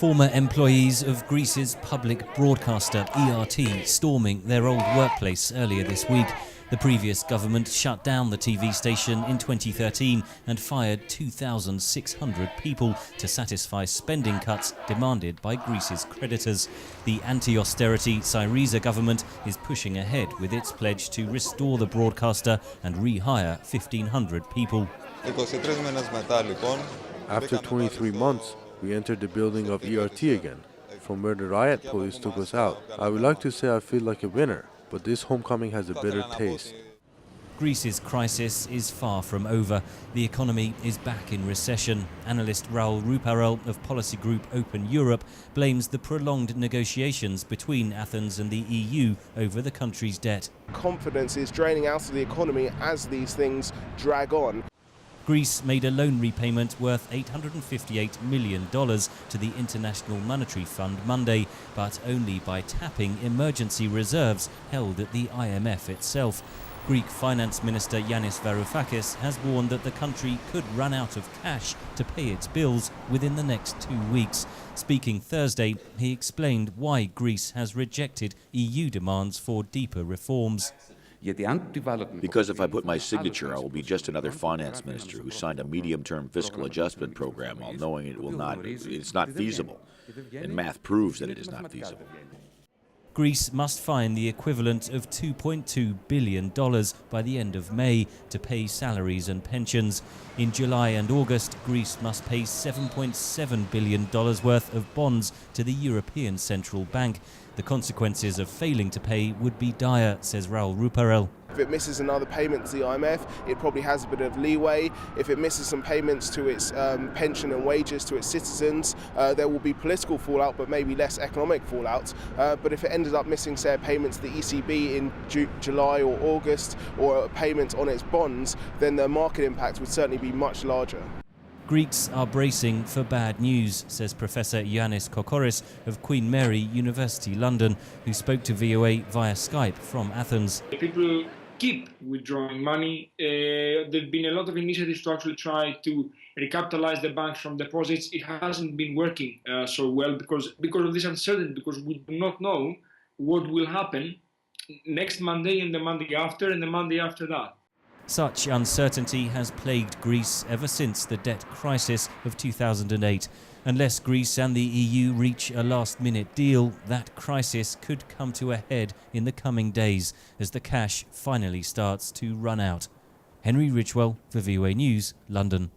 Former employees of Greece's public broadcaster ERT storming their old workplace earlier this week. The previous government shut down the TV station in 2013 and fired 2,600 people to satisfy spending cuts demanded by Greece's creditors. The anti-austerity Syriza government is pushing ahead with its pledge to restore the broadcaster and rehire 1,500 people. After 23 months, we entered the building of ERT again, from where the riot police took us out. I would like to say I feel like a winner, but this homecoming has a bitter taste. Greece's crisis is far from over. The economy is back in recession. Analyst Raul Ruparel of policy group Open Europe blames the prolonged negotiations between Athens and the EU over the country's debt. Confidence is draining out of the economy as these things drag on. Greece made a loan repayment worth $858 million to the International Monetary Fund Monday, but only by tapping emergency reserves held at the IMF itself. Greek Finance Minister Yanis Varoufakis has warned that the country could run out of cash to pay its bills within the next 2 weeks. Speaking Thursday, he explained why Greece has rejected EU demands for deeper reforms. Because if I put my signature, I will be just another finance minister who signed a medium-term fiscal adjustment program while knowing it's not feasible. And math proves that it is not feasible. Greece must find the equivalent of $2.2 billion by the end of May to pay salaries and pensions. In July and August, Greece must pay $7.7 billion worth of bonds to the European Central Bank. The consequences of failing to pay would be dire, says Raul Ruparel. If it misses another payment to the IMF, it probably has a bit of leeway. If it misses some payments to its pension and wages to its citizens, there will be political fallout, but maybe less economic fallout. But if it ended up missing, say, a payment to the ECB in July or August, or a payment on its bonds, then the market impact would certainly be much larger. Greeks are bracing for bad news, says Professor Ioannis Kokoris of Queen Mary University London, who spoke to VOA via Skype from Athens. People keep withdrawing money. There have been a lot of initiatives to actually try to recapitalize the banks from deposits. It hasn't been working so well because of this uncertainty, because we do not know what will happen next Monday and the Monday after and the Monday after that. Such uncertainty has plagued Greece ever since the debt crisis of 2008. Unless Greece and the EU reach a last-minute deal, that crisis could come to a head in the coming days as the cash finally starts to run out. Henry Ridgwell for VOA News, London.